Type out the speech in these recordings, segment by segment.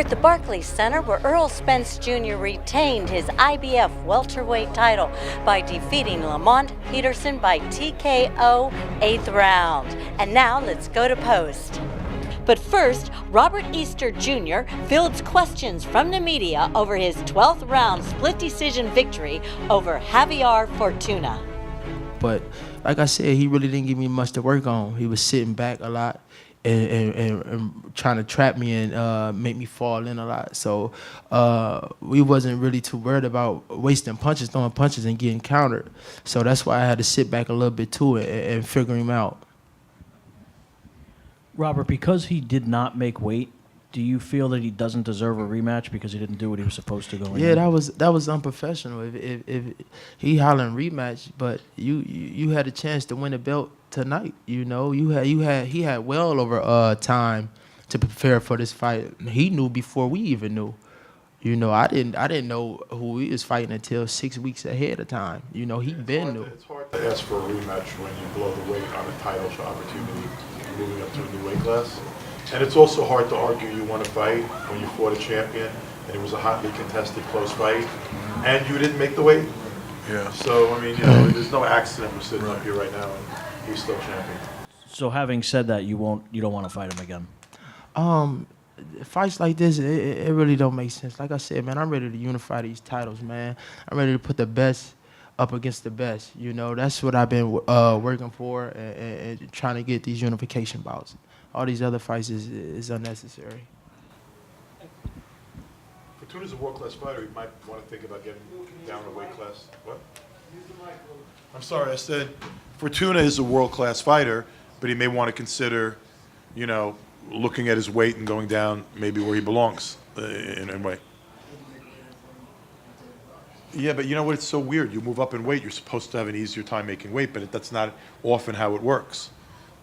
We're at the Barclays Center where Earl Spence Jr. retained his IBF welterweight title by defeating Lamont Peterson by TKO 8th round. And now let's go to post. But first, Robert Easter Jr. fields questions from the media over his 12th round split decision victory over Javier Fortuna. But like I said, he really didn't give me much to work on. He was sitting back a lot and trying to trap me and make me fall in a lot. So we wasn't really too worried about wasting punches, throwing punches, and getting countered. So that's why I had to sit back a little bit too and figure him out. Robert, because he did not make weight, do you feel that he doesn't deserve a rematch because he didn't do what he was supposed to going in? Yeah, that was unprofessional. If he hollering rematch, but you had a chance to win the belt tonight. You know, he had well over time to prepare for this fight. He knew before we even knew. You know, I didn't know who he was fighting until 6 weeks ahead of time. You know, he been knew. It's hard to ask for a rematch when you blow the weight on a title shot opportunity, moving up to a new weight class. And it's also hard to argue you won a fight when you fought a champion and it was a hotly contested close fight and you didn't make the weight. Yeah. So, I mean, you know, there's no accident we're sitting up here right now and he's still champion. So having said that, you don't want to fight him again? Fights like this, it really don't make sense. Like I said, man, I'm ready to unify these titles, man. I'm ready to put the best up against the best. You know, that's what I've been working for and trying to get these unification bouts. All these other fights is unnecessary. Fortuna's a world-class fighter. He might want to think about getting down a weight class. What? I'm sorry, I said Fortuna is a world-class fighter, but he may want to consider, you know, looking at his weight and going down maybe where he belongs in weight. Yeah, but you know what? It's so weird. You move up in weight, you're supposed to have an easier time making weight, but that's not often how it works.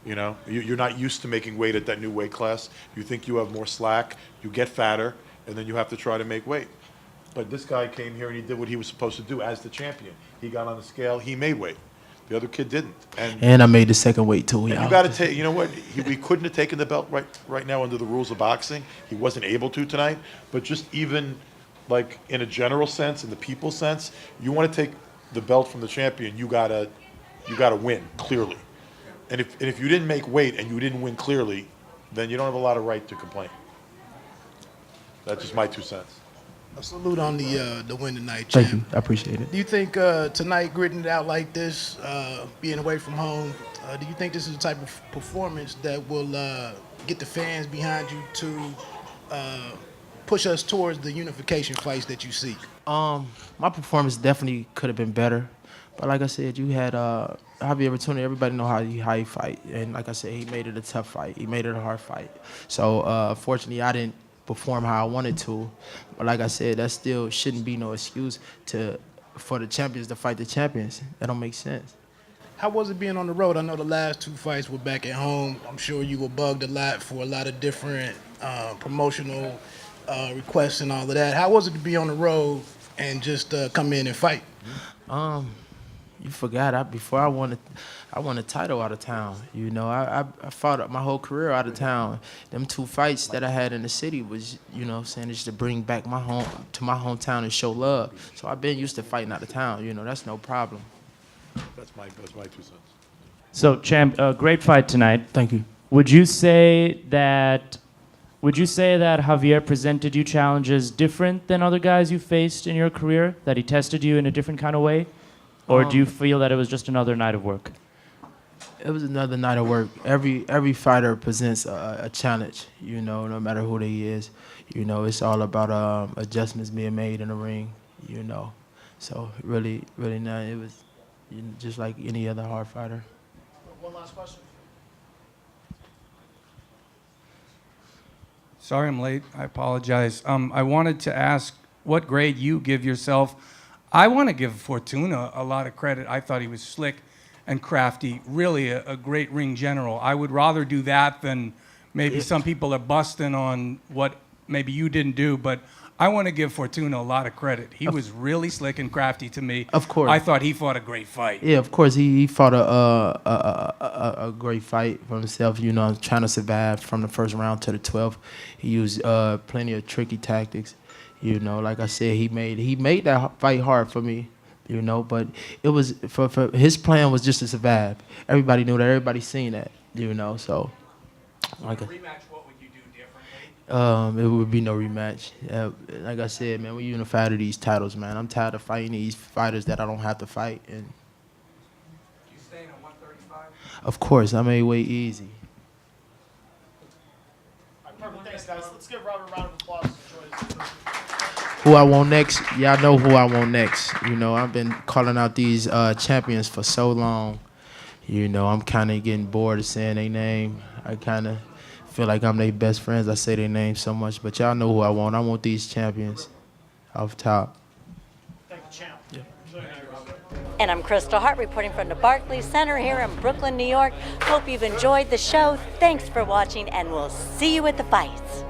You know, you're not used to making weight at that new weight class. You think you have more slack, you get fatter, and then you have to try to make weight. But this guy came here and he did what he was supposed to do as the champion. He got on the scale, he made weight. The other kid didn't. And I made the second weight too. You got to take. You know what? We couldn't have taken the belt right now under the rules of boxing. He wasn't able to tonight. But just even like in a general sense, in the people sense, you want to take the belt from the champion. You gotta win clearly. And if you didn't make weight and you didn't win clearly, then you don't have a lot of right to complain. That's just my 2 cents. A salute on the win tonight, champ. Thank you. I appreciate it. Do you think tonight, gritting it out like this, being away from home, do you think this is the type of performance that will get the fans behind you to push us towards the unification fights that you seek? My performance definitely could have been better. But like I said, you had Javier Fortuna. Everybody know how he fight, and like I said, he made it a tough fight. He made it a hard fight. So fortunately, I didn't perform how I wanted to. But like I said, that still shouldn't be no excuse for the champions to fight the champions. That don't make sense. How was it being on the road? I know the last 2 fights were back at home. I'm sure you were bugged a lot for a lot of different promotional requests and all of that. How was it to be on the road and just come in and fight? You forgot, before I won a title out of town. You know, I fought my whole career out of town. Them 2 fights that I had in the city was, you know, saying just to bring back my hometown and show love. So I've been used to fighting out of town. You know, that's no problem. That's my 2 cents. So, champ, great fight tonight. Thank you. Would you say that Javier presented you challenges different than other guys you faced in your career? That he tested you in a different kind of way? Or do you feel that it was just another night of work? It was another night of work. Every fighter presents a challenge, you know, no matter who they is. You know, it's all about adjustments being made in the ring, you know. So really not. It was just like any other hard fighter. One last question. Sorry I'm late. I apologize. I wanted to ask what grade you give yourself. I want to give Fortuna a lot of credit. I thought he was slick and crafty, really a great ring general. I would rather do that than maybe some people are busting on what maybe you didn't do, but I want to give Fortuna a lot of credit. He was really slick and crafty to me. Of course. I thought he fought a great fight. Yeah, of course, he fought a great fight for himself. You know, trying to survive from the first round to the 12th. He used plenty of tricky tactics. You know, like I said, he made that fight hard for me. You know, but it was for his plan was just to survive. Everybody knew that. Everybody seen that. You know, so like. Rematch, what would you do differently? It would be no rematch. Like I said, man, we unified to these titles, man. I'm tired of fighting these fighters that I don't have to fight. And You staying at 135? of course, I made way easy. Perfect. Thanks, guys. Let's give Robert a round of applause. Who I want next? Y'all know who I want next. You know, I've been calling out these champions for so long. You know, I'm kind of getting bored of saying their name. I kind of feel like I'm their best friends. I say their name so much, but y'all know who I want. I want these champions off top. Thank you, champ. And I'm Kristal Hart reporting from the Barclays Center here in Brooklyn, New York. Hope you've enjoyed the show. Thanks for watching, and we'll see you at the fights.